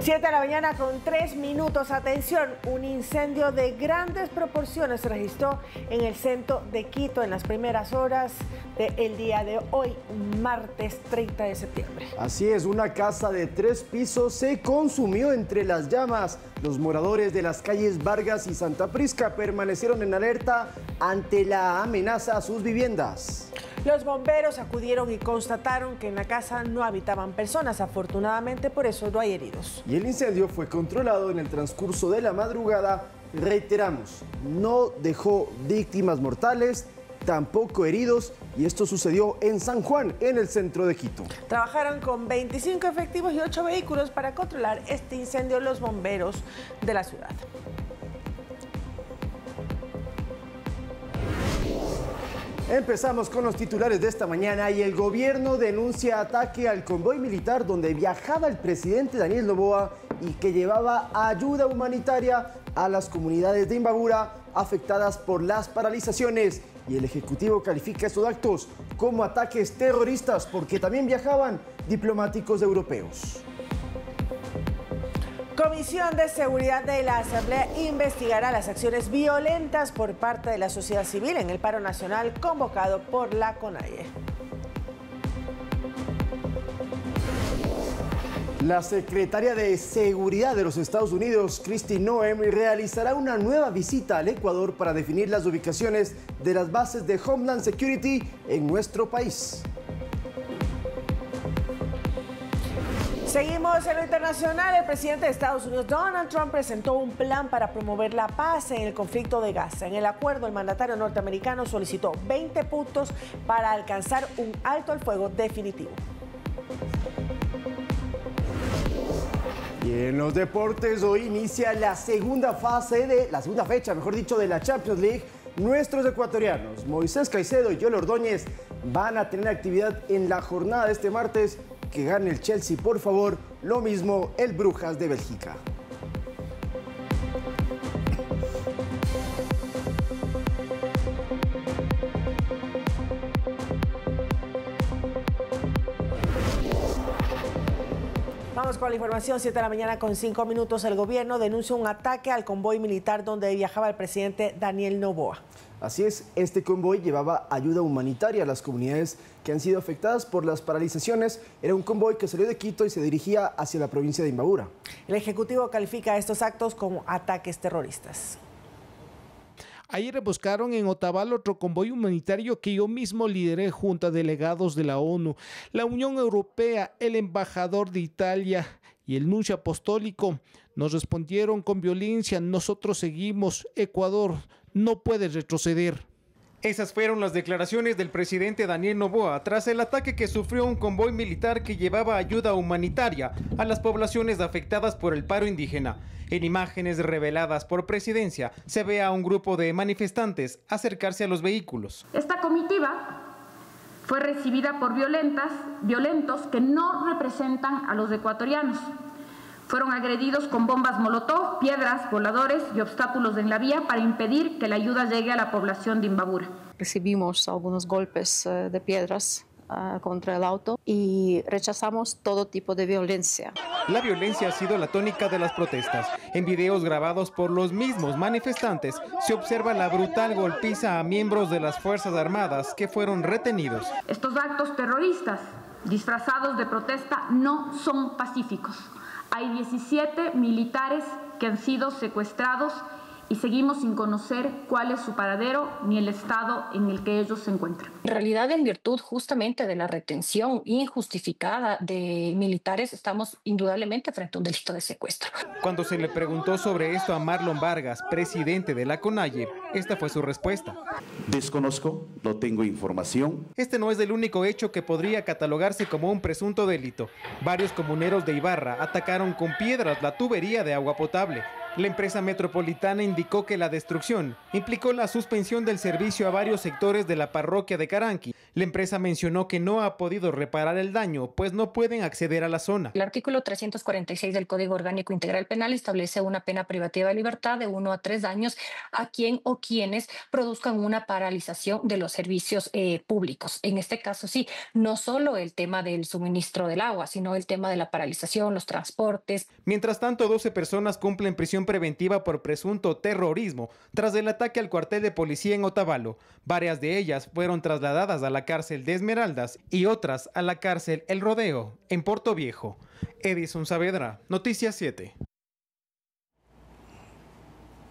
7 de la mañana con 3 minutos. Atención, un incendio de grandes proporciones se registró en el centro de Quito en las primeras horas del día de hoy, martes 30 de septiembre. Así es, una casa de 3 pisos se consumió entre las llamas. Los moradores de las calles Vargas y Santa Prisca permanecieron en alerta ante la amenaza a sus viviendas. Los bomberos acudieron y constataron que en la casa no habitaban personas. Afortunadamente, por eso no hay heridos. Y el incendio fue controlado en el transcurso de la madrugada. Reiteramos, no dejó víctimas mortales, tampoco heridos, y esto sucedió en San Juan, en el centro de Quito. Trabajaron con 25 efectivos y 8 vehículos para controlar este incendio los bomberos de la ciudad. Empezamos con los titulares de esta mañana y el gobierno denuncia ataque al convoy militar donde viajaba el presidente Daniel Noboa y que llevaba ayuda humanitaria a las comunidades de Imbabura afectadas por las paralizaciones. Y el Ejecutivo califica estos actos como ataques terroristas porque también viajaban diplomáticos europeos. Comisión de Seguridad de la Asamblea investigará las acciones violentas por parte de la sociedad civil en el paro nacional convocado por la CONAIE. La secretaria de Seguridad de los Estados Unidos, Kristi Noem, realizará una nueva visita al Ecuador para definir las ubicaciones de las bases de Homeland Security en nuestro país. Seguimos en lo internacional. El presidente de Estados Unidos, Donald Trump, presentó un plan para promover la paz en el conflicto de Gaza. En el acuerdo, el mandatario norteamericano solicitó 20 puntos para alcanzar un alto al fuego definitivo. Y en los deportes, hoy inicia la segunda fecha, de la Champions League. Nuestros ecuatorianos, Moisés Caicedo y Joel Ordóñez, van a tener actividad en la jornada de este martes. Que gane el Chelsea, por favor. Lo mismo el Brujas de Bélgica. Vamos con la información, 7 de la mañana con 5 minutos. El gobierno denuncia un ataque al convoy militar donde viajaba el presidente Daniel Noboa. Así es, este convoy llevaba ayuda humanitaria a las comunidades que han sido afectadas por las paralizaciones. Era un convoy que salió de Quito y se dirigía hacia la provincia de Imbabura. El Ejecutivo califica estos actos como ataques terroristas. Ayer buscaron en Otavalo otro convoy humanitario que yo mismo lideré junto a delegados de la ONU, la Unión Europea, el embajador de Italia y el nuncio apostólico. Nos respondieron con violencia: nosotros seguimos, Ecuador no puede retroceder. Esas fueron las declaraciones del presidente Daniel Noboa tras el ataque que sufrió un convoy militar que llevaba ayuda humanitaria a las poblaciones afectadas por el paro indígena. En imágenes reveladas por Presidencia se ve a un grupo de manifestantes acercarse a los vehículos. Esta comitiva fue recibida por violentos que no representan a los ecuatorianos. Fueron agredidos con bombas molotov, piedras, voladores y obstáculos en la vía para impedir que la ayuda llegue a la población de Imbabura. Recibimos algunos golpes de piedras contra el auto y rechazamos todo tipo de violencia. La violencia ha sido la tónica de las protestas. En videos grabados por los mismos manifestantes se observa la brutal golpiza a miembros de las Fuerzas Armadas que fueron retenidos. Estos actos terroristas disfrazados de protesta no son pacíficos. Hay 17 militares que han sido secuestrados y seguimos sin conocer cuál es su paradero ni el estado en el que ellos se encuentran. En realidad, en virtud justamente de la retención injustificada de militares, estamos indudablemente frente a un delito de secuestro. Cuando se le preguntó sobre esto a Marlon Vargas, presidente de la CONAIE, esta fue su respuesta. Desconozco, no tengo información. Este no es el único hecho que podría catalogarse como un presunto delito. Varios comuneros de Ibarra atacaron con piedras la tubería de agua potable. La empresa metropolitana indicó que la destrucción implicó la suspensión del servicio a varios sectores de la parroquia de Caranqui. La empresa mencionó que no ha podido reparar el daño, pues no pueden acceder a la zona. El artículo 346 del Código Orgánico Integral Penal establece una pena privativa de libertad de 1 a 3 años a quien o quienes produzcan una paralización de los servicios públicos. En este caso, sí, no solo el tema del suministro del agua, sino el tema de la paralización, los transportes. Mientras tanto, 12 personas cumplen prisión preventiva por presunto terrorismo tras el ataque al cuartel de policía en Otavalo. Varias de ellas fueron trasladadas a la cárcel de Esmeraldas y otras a la cárcel El Rodeo, en Portoviejo. Edison Saavedra, Noticias 7.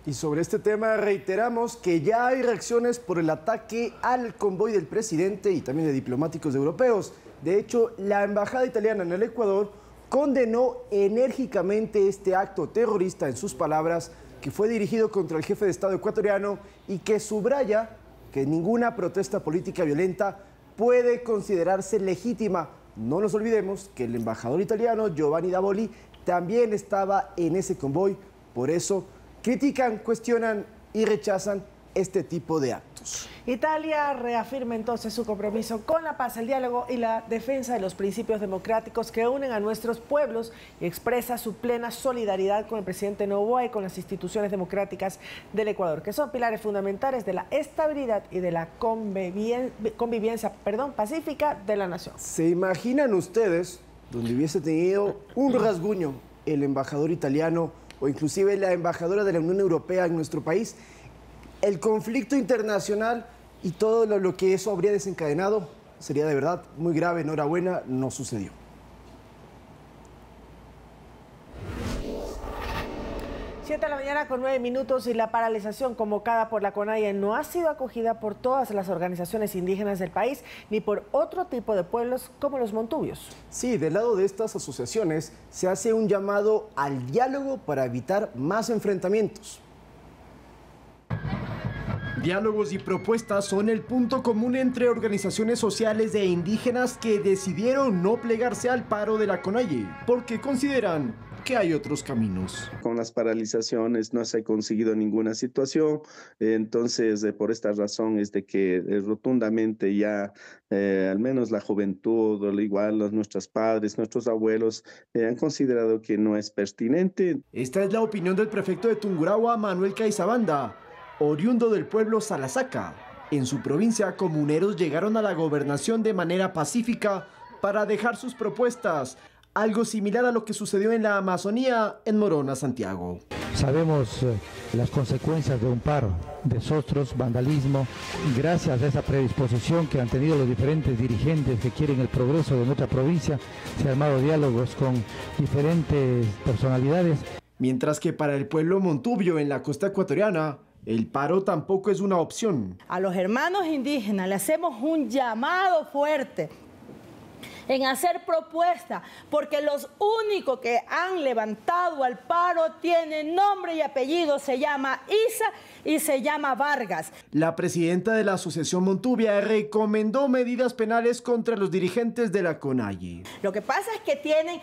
Y sobre este tema reiteramos que ya hay reacciones por el ataque al convoy del presidente y también de diplomáticos europeos. De hecho, la embajada italiana en el Ecuador condenó enérgicamente este acto terrorista, en sus palabras, que fue dirigido contra el jefe de Estado ecuatoriano y que subraya que ninguna protesta política violenta puede considerarse legítima. No nos olvidemos que el embajador italiano Giovanni Davoli también estaba en ese convoy, por eso critican, cuestionan y rechazan este tipo de actos. Italia reafirma entonces su compromiso con la paz, el diálogo y la defensa de los principios democráticos que unen a nuestros pueblos y expresa su plena solidaridad con el presidente Noboa y con las instituciones democráticas del Ecuador, que son pilares fundamentales de la estabilidad y de la convivencia pacífica de la nación. ¿Se imaginan ustedes donde hubiese tenido un rasguño el embajador italiano o inclusive la embajadora de la Unión Europea en nuestro país? El conflicto internacional y todo lo que eso habría desencadenado sería de verdad muy grave. Enhorabuena, no sucedió. Siete de la mañana con 9 minutos y la paralización convocada por la CONAIE no ha sido acogida por todas las organizaciones indígenas del país ni por otro tipo de pueblos como los montubios. Sí, del lado de estas asociaciones se hace un llamado al diálogo para evitar más enfrentamientos. Diálogos y propuestas son el punto común entre organizaciones sociales e indígenas que decidieron no plegarse al paro de la CONAIE porque consideran que hay otros caminos. Con las paralizaciones no se ha conseguido ninguna situación, entonces por esta razón es de que rotundamente ya al menos la juventud, o igual nuestros padres, nuestros abuelos han considerado que no es pertinente. Esta es la opinión del prefecto de Tungurahua, Manuel Caizabanda, oriundo del pueblo Salasaca. En su provincia, comuneros llegaron a la gobernación de manera pacífica para dejar sus propuestas, algo similar a lo que sucedió en la Amazonía, en Morona, Santiago. Sabemos las consecuencias de un paro, desostros, vandalismo. Gracias a esa predisposición que han tenido los diferentes dirigentes que quieren el progreso de nuestra provincia, se han armado diálogos con diferentes personalidades. Mientras que para el pueblo montubio en la costa ecuatoriana, el paro tampoco es una opción. A los hermanos indígenas le hacemos un llamado fuerte en hacer propuestas, porque los únicos que han levantado al paro tienen nombre y apellido, se llama Isa y se llama Vargas. La presidenta de la Asociación Montubia recomendó medidas penales contra los dirigentes de la CONAIE. Lo que pasa es que tienen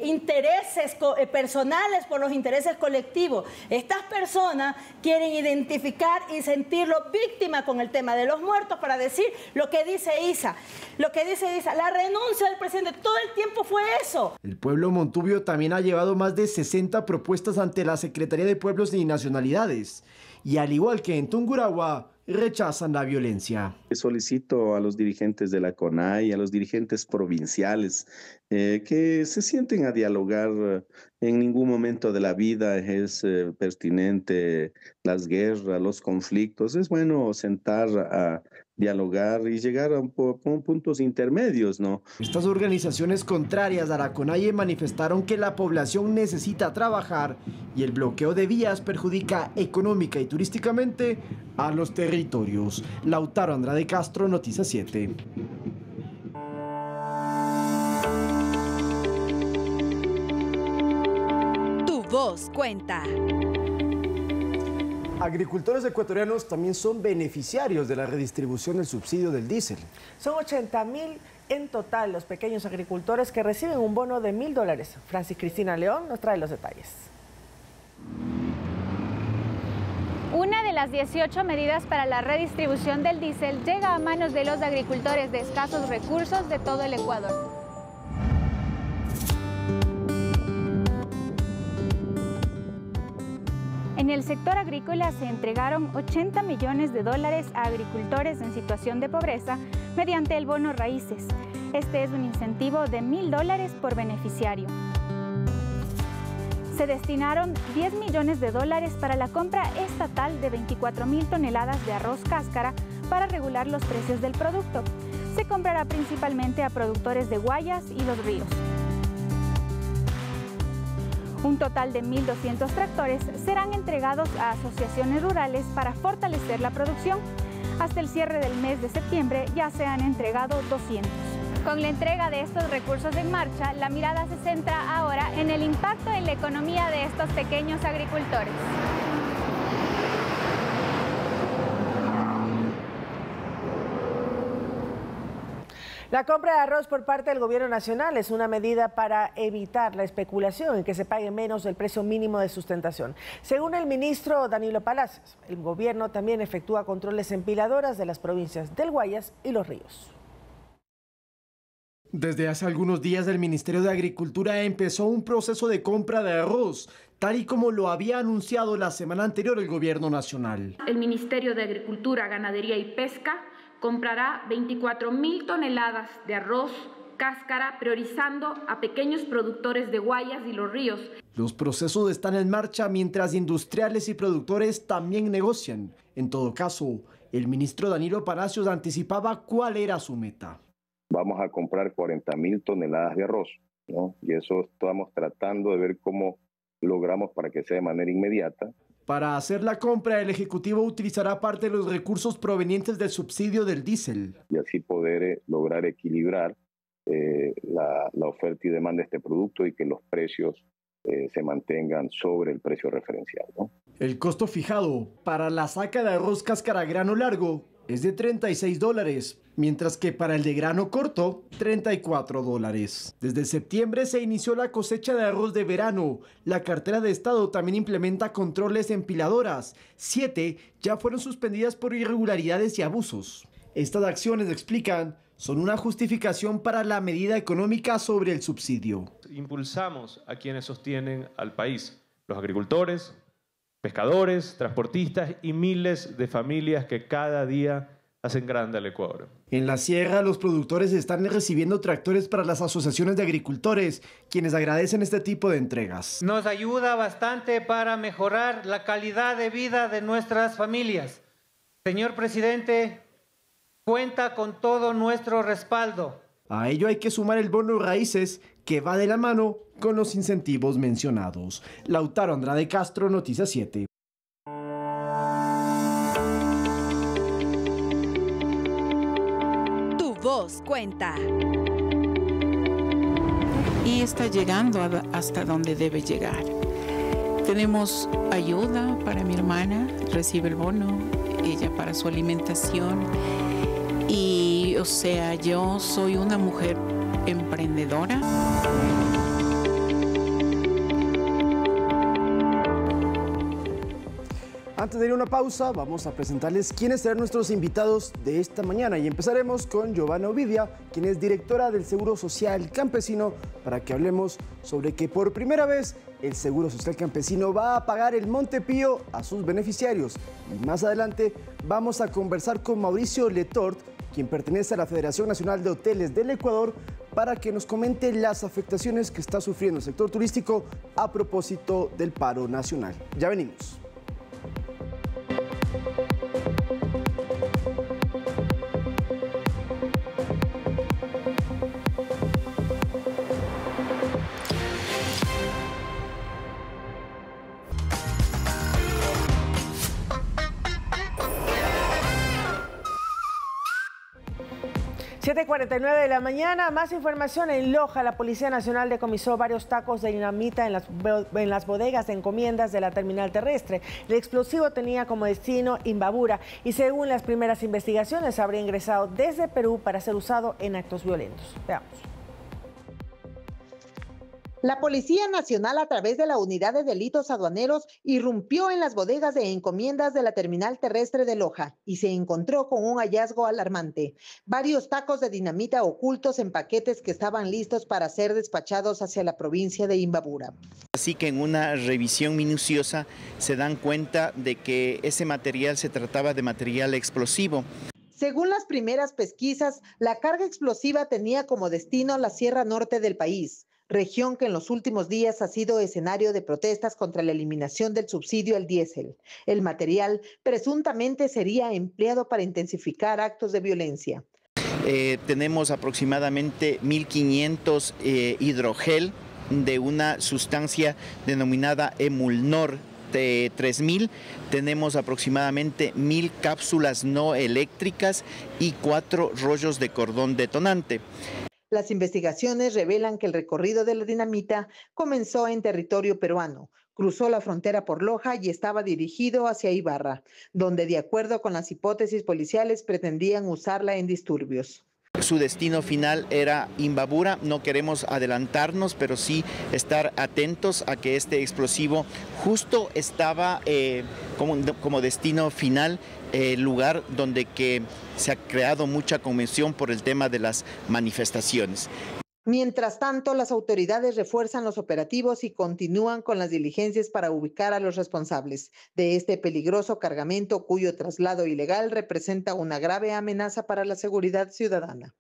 intereses personales por los intereses colectivos. Estas personas quieren identificar y sentirlo víctima con el tema de los muertos para decir lo que dice Isa. Lo que dice Isa, la renuncia del presidente, todo el tiempo fue eso. El pueblo montubio también ha llevado más de 60 propuestas ante la Secretaría de Pueblos y Nacionalidades. Y al igual que en Tungurahua, rechazan la violencia. Solicito a los dirigentes de la CONAIE, a los dirigentes provinciales, que se sienten a dialogar. En ningún momento de la vida es pertinente las guerras, los conflictos. Es bueno sentar a dialogar y llegar a puntos intermedios, ¿no? Estas organizaciones contrarias a la CONAIE manifestaron que la población necesita trabajar y el bloqueo de vías perjudica económica y turísticamente a los territorios. Lautaro Andrade Castro, Noticias 7. Tu voz cuenta. Agricultores ecuatorianos también son beneficiarios de la redistribución del subsidio del diésel. Son 80,000 en total los pequeños agricultores que reciben un bono de $1,000. Francis Cristina León nos trae los detalles. Una de las 18 medidas para la redistribución del diésel llega a manos de los agricultores de escasos recursos de todo el Ecuador. En el sector agrícola se entregaron 80 millones de dólares a agricultores en situación de pobreza mediante el bono raíces. Este es un incentivo de $1.000 por beneficiario. Se destinaron 10 millones de dólares para la compra estatal de 24.000 toneladas de arroz cáscara para regular los precios del producto. Se comprará principalmente a productores de Guayas y Los Ríos. Un total de 1.200 tractores serán entregados a asociaciones rurales para fortalecer la producción. Hasta el cierre del mes de septiembre ya se han entregado 200. Con la entrega de estos recursos en marcha, la mirada se centra ahora en el impacto en la economía de estos pequeños agricultores. La compra de arroz por parte del gobierno nacional es una medida para evitar la especulación en que se pague menos del precio mínimo de sustentación. Según el ministro Danilo Palacios, el gobierno también efectúa controles en piladoras de las provincias del Guayas y Los Ríos. Desde hace algunos días el Ministerio de Agricultura empezó un proceso de compra de arroz, tal y como lo había anunciado la semana anterior el gobierno nacional. El Ministerio de Agricultura, Ganadería y Pesca comprará 24.000 toneladas de arroz cáscara, priorizando a pequeños productores de Guayas y Los Ríos. Los procesos están en marcha mientras industriales y productores también negocian. En todo caso, el ministro Danilo Palacios anticipaba cuál era su meta. Vamos a comprar 40.000 toneladas de arroz, ¿no? Y eso estamos tratando de ver cómo logramos para que sea de manera inmediata. Para hacer la compra, el Ejecutivo utilizará parte de los recursos provenientes del subsidio del diésel. Y así poder lograr equilibrar la oferta y demanda de este producto y que los precios se mantengan sobre el precio referencial, ¿no? El costo fijado para la saca de arroz cáscara grano largo es de $36, mientras que para el de grano corto, $34. Desde septiembre se inició la cosecha de arroz de verano. La cartera de Estado también implementa controles en piladoras. 7 ya fueron suspendidas por irregularidades y abusos. Estas acciones, explican, son una justificación para la medida económica sobre el subsidio. Impulsamos a quienes sostienen al país, los agricultores, pescadores, transportistas y miles de familias que cada día hacen grande al Ecuador. En la sierra, los productores están recibiendo tractores para las asociaciones de agricultores, quienes agradecen este tipo de entregas. Nos ayuda bastante para mejorar la calidad de vida de nuestras familias. Señor presidente, cuenta con todo nuestro respaldo. A ello hay que sumar el bono raíces, que va de la mano con los incentivos mencionados. Lautaro Andrade Castro, Noticias 7. Tu voz cuenta. Y está llegando hasta donde debe llegar. Tenemos ayuda para mi hermana, recibe el bono, ella para su alimentación. Y, o sea, yo soy una mujer emprendedora. Antes de ir a una pausa, vamos a presentarles quiénes serán nuestros invitados de esta mañana. Y empezaremos con Giovanna Ovidia, quien es directora del Seguro Social Campesino, para que hablemos sobre que por primera vez el Seguro Social Campesino va a pagar el Montepío a sus beneficiarios. Y más adelante vamos a conversar con Mauricio Letort, quien pertenece a la Federación Nacional de Hoteles del Ecuador, para que nos comente las afectaciones que está sufriendo el sector turístico a propósito del paro nacional. Ya venimos. (7:49 de la mañana). Más información en Loja. La Policía Nacional decomisó varios tacos de dinamita en las bodegas de encomiendas de la terminal terrestre. El explosivo tenía como destino Imbabura y, según las primeras investigaciones, habría ingresado desde Perú para ser usado en actos violentos. Veamos. La Policía Nacional, a través de la Unidad de Delitos Aduaneros, irrumpió en las bodegas de encomiendas de la terminal terrestre de Loja y se encontró con un hallazgo alarmante. Varios tacos de dinamita ocultos en paquetes que estaban listos para ser despachados hacia la provincia de Imbabura. Así que en una revisión minuciosa se dan cuenta de que ese material se trataba de material explosivo. Según las primeras pesquisas, la carga explosiva tenía como destino la Sierra Norte del país, región que en los últimos días ha sido escenario de protestas contra la eliminación del subsidio al diésel. El material presuntamente sería empleado para intensificar actos de violencia. Tenemos aproximadamente 1.500 hidrogel de una sustancia denominada Emulnor de 3000, tenemos aproximadamente 1000 cápsulas no eléctricas y 4 rollos de cordón detonante. Las investigaciones revelan que el recorrido de la dinamita comenzó en territorio peruano, cruzó la frontera por Loja y estaba dirigido hacia Ibarra, donde, de acuerdo con las hipótesis policiales, pretendían usarla en disturbios. Su destino final era Imbabura. No queremos adelantarnos, pero sí estar atentos a que este explosivo justo estaba como destino final, lugar donde que se ha creado mucha conmoción por el tema de las manifestaciones. Mientras tanto, las autoridades refuerzan los operativos y continúan con las diligencias para ubicar a los responsables de este peligroso cargamento cuyo traslado ilegal representa una grave amenaza para la seguridad ciudadana.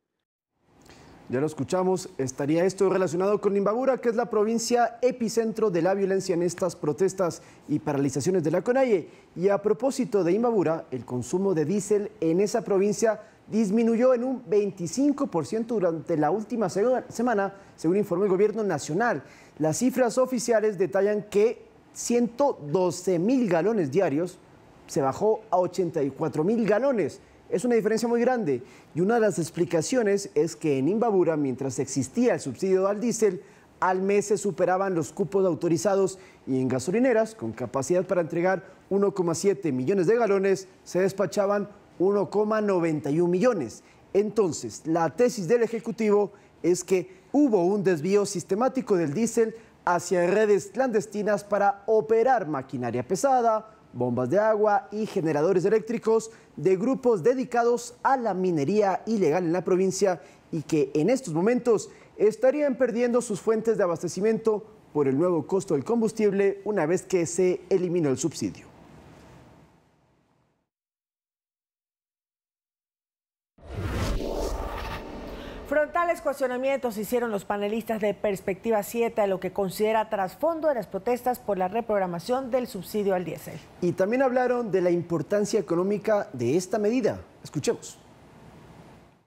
Ya lo escuchamos, estaría esto relacionado con Imbabura, que es la provincia epicentro de la violencia en estas protestas y paralizaciones de la CONAIE. Y a propósito de Imbabura, el consumo de diésel en esa provincia disminuyó en un 25% durante la última semana, según informó el gobierno nacional. Las cifras oficiales detallan que 112.000 galones diarios se bajó a 84.000 galones. Es una diferencia muy grande y una de las explicaciones es que en Imbabura, mientras existía el subsidio al diésel, al mes se superaban los cupos autorizados y en gasolineras con capacidad para entregar 1,7 millones de galones se despachaban 1,91 millones. Entonces, la tesis del Ejecutivo es que hubo un desvío sistemático del diésel hacia redes clandestinas para operar maquinaria pesada, bombas de agua y generadores eléctricos de grupos dedicados a la minería ilegal en la provincia y que en estos momentos estarían perdiendo sus fuentes de abastecimiento por el nuevo costo del combustible una vez que se eliminó el subsidio. Frontales cuestionamientos hicieron los panelistas de Perspectiva 7 a lo que considera trasfondo de las protestas por la reprogramación del subsidio al diésel. Y también hablaron de la importancia económica de esta medida. Escuchemos.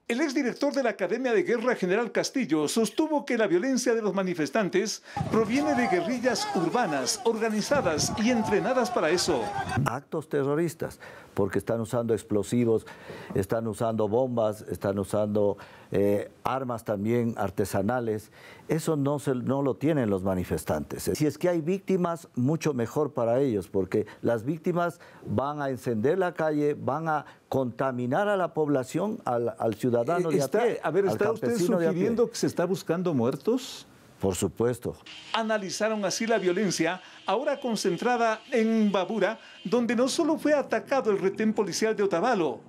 El exdirector de la Academia de Guerra, General Castillo, sostuvo que la violencia de los manifestantes proviene de guerrillas urbanas, organizadas y entrenadas para eso. Actos terroristas, porque están usando explosivos, están usando bombas, están usando armas también artesanales. Eso no lo tienen los manifestantes. Si es que hay víctimas, mucho mejor para ellos, porque las víctimas van a encender la calle, van a contaminar a la población, al ciudadano de a pie. A ver, ¿está usted sugiriendo que se está buscando muertos? Por supuesto. Analizaron así la violencia, ahora concentrada en Imbabura, donde no solo fue atacado el retén policial de Otavalo.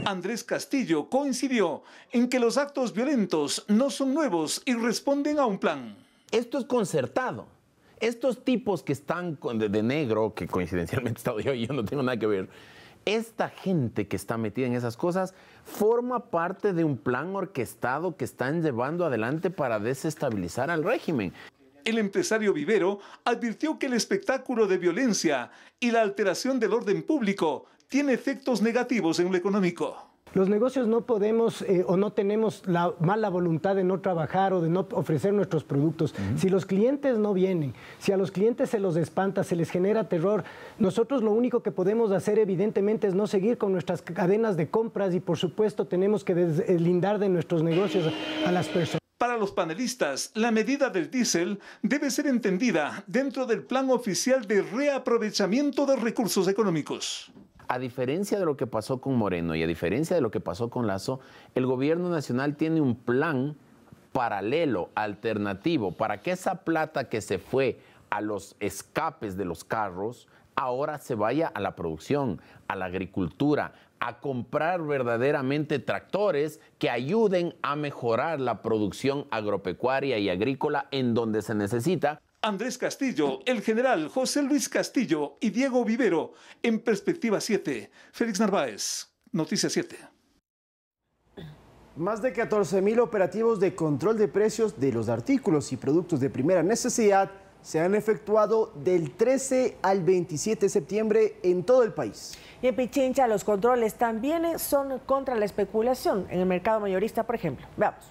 Andrés Castillo coincidió en que los actos violentos no son nuevos y responden a un plan. Esto es concertado. Estos tipos que están de negro, que coincidencialmente he estado yo y yo no tengo nada que ver, esta gente que está metida en esas cosas forma parte de un plan orquestado que están llevando adelante para desestabilizar al régimen. El empresario Vivero advirtió que el espectáculo de violencia y la alteración del orden público tiene efectos negativos en lo económico. Los negocios no podemos o no tenemos la mala voluntad de no trabajar o de no ofrecer nuestros productos. Si los clientes no vienen, si a los clientes se los espanta, se les genera terror, nosotros lo único que podemos hacer evidentemente es no seguir con nuestras cadenas de compras y por supuesto tenemos que deslindar de nuestros negocios a las personas. Para los panelistas, la medida del diésel debe ser entendida dentro del plan oficial de reaprovechamiento de recursos económicos. A diferencia de lo que pasó con Moreno y a diferencia de lo que pasó con Lasso, el gobierno nacional tiene un plan paralelo, alternativo, para que esa plata que se fue a los escapes de los carros, ahora se vaya a la producción, a la agricultura, a comprar verdaderamente tractores que ayuden a mejorar la producción agropecuaria y agrícola en donde se necesita. Andrés Castillo, el general José Luis Castillo y Diego Vivero en Perspectiva 7. Félix Narváez, Noticias 7. Más de 14.000 operativos de control de precios de los artículos y productos de primera necesidad se han efectuado del 13 al 27 de septiembre en todo el país. Y en Pichincha los controles también son contra la especulación en el mercado mayorista, por ejemplo. Veamos.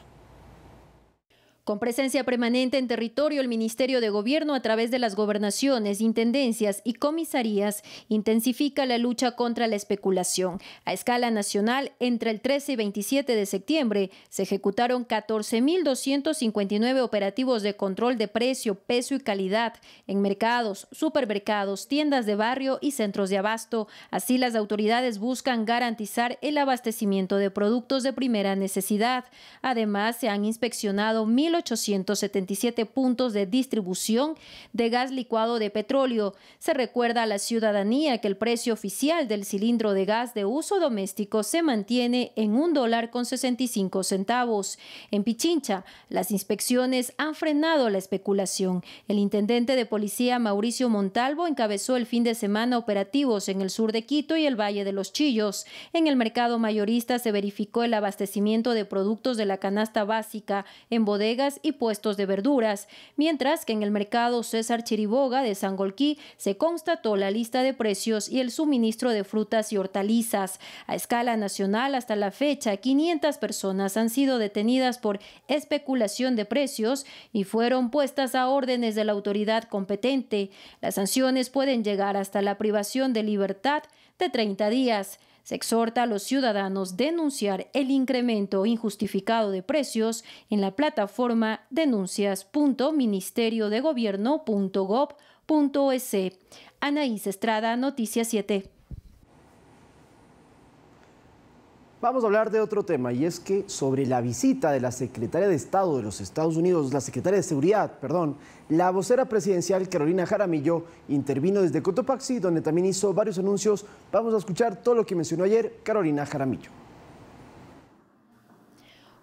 Con presencia permanente en territorio, el Ministerio de Gobierno, a través de las gobernaciones, intendencias y comisarías, intensifica la lucha contra la especulación. A escala nacional, entre el 13 y 27 de septiembre, se ejecutaron 14.259 operativos de control de precio, peso y calidad en mercados, supermercados, tiendas de barrio y centros de abasto. Así, las autoridades buscan garantizar el abastecimiento de productos de primera necesidad. Además, se han inspeccionado 1.877 puntos de distribución de gas licuado de petróleo. Se recuerda a la ciudadanía que el precio oficial del cilindro de gas de uso doméstico se mantiene en $1.65. En Pichincha, las inspecciones han frenado la especulación. El intendente de policía Mauricio Montalvo encabezó el fin de semana operativos en el sur de Quito y el Valle de los Chillos. En el mercado mayorista se verificó el abastecimiento de productos de la canasta básica en bodegas y puestos de verduras, mientras que en el mercado César Chiriboga de Sangolquí se constató la lista de precios y el suministro de frutas y hortalizas. A escala nacional, hasta la fecha, 500 personas han sido detenidas por especulación de precios y fueron puestas a órdenes de la autoridad competente. Las sanciones pueden llegar hasta la privación de libertad de 30 días. Se exhorta a los ciudadanos a denunciar el incremento injustificado de precios en la plataforma denuncias.ministeriodegobierno.gov.es. Anaís Estrada, Noticias 7. Vamos a hablar de otro tema, y es que sobre la visita de la secretaria de Estado de los Estados Unidos, la secretaria de Seguridad, la vocera presidencial Carolina Jaramillo intervino desde Cotopaxi, donde también hizo varios anuncios. Vamos a escuchar todo lo que mencionó ayer Carolina Jaramillo.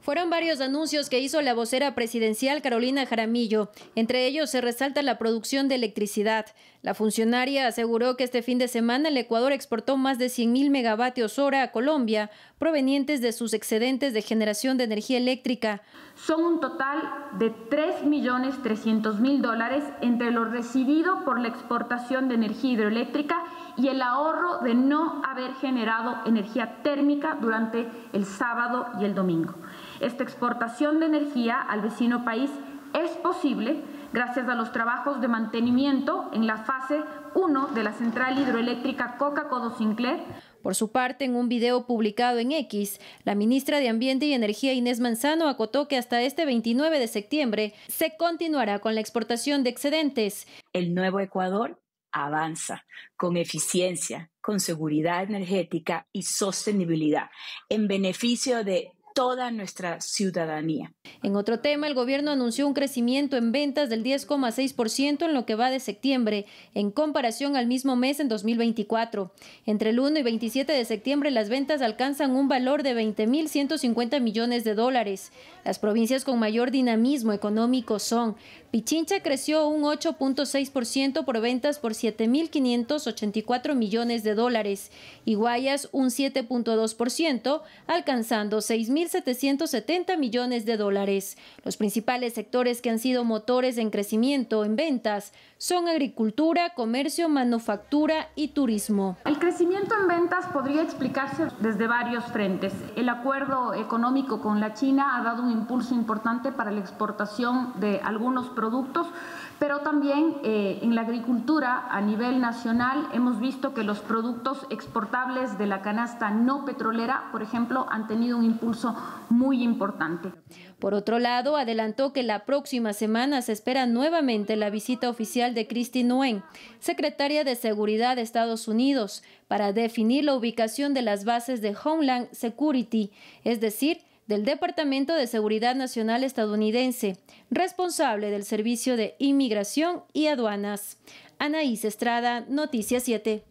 Fueron varios anuncios que hizo la vocera presidencial Carolina Jaramillo. Entre ellos se resalta la producción de electricidad. La funcionaria aseguró que este fin de semana el Ecuador exportó más de 100.000 megavatios hora a Colombia, provenientes de sus excedentes de generación de energía eléctrica. Son un total de $3.300.000 entre lo recibido por la exportación de energía hidroeléctrica y el ahorro de no haber generado energía térmica durante el sábado y el domingo. Esta exportación de energía al vecino país es posible gracias a los trabajos de mantenimiento en la fase 1 de la central hidroeléctrica Coca-Codo-Sinclair. Por su parte, en un video publicado en X, la ministra de Ambiente y Energía Inés Manzano acotó que hasta este 29 de septiembre se continuará con la exportación de excedentes. El nuevo Ecuador avanza con eficiencia, con seguridad energética y sostenibilidad en beneficio de toda nuestra ciudadanía. En otro tema, el gobierno anunció un crecimiento en ventas del 10,6% en lo que va de septiembre, en comparación al mismo mes en 2024. Entre el 1 y 27 de septiembre, las ventas alcanzan un valor de $20.150 millones. Las provincias con mayor dinamismo económico son: Pichincha creció un 8,6% por ventas por $7.584 millones, y Guayas un 7,2%, alcanzando $6.770 millones. Los principales sectores que han sido motores en crecimiento en ventas son agricultura, comercio, manufactura y turismo. El crecimiento en ventas podría explicarse desde varios frentes. El acuerdo económico con la China ha dado un impulso importante para la exportación de algunos productos, pero también en la agricultura a nivel nacional hemos visto que los productos exportables de la canasta no petrolera, por ejemplo, han tenido un impulso muy importante. Por otro lado, adelantó que la próxima semana se espera nuevamente la visita oficial de Kristi Noem, secretaria de Seguridad de Estados Unidos, para definir la ubicación de las bases de Homeland Security, es decir, del Departamento de Seguridad Nacional estadounidense, responsable del Servicio de Inmigración y Aduanas. Anaís Estrada, Noticias 7.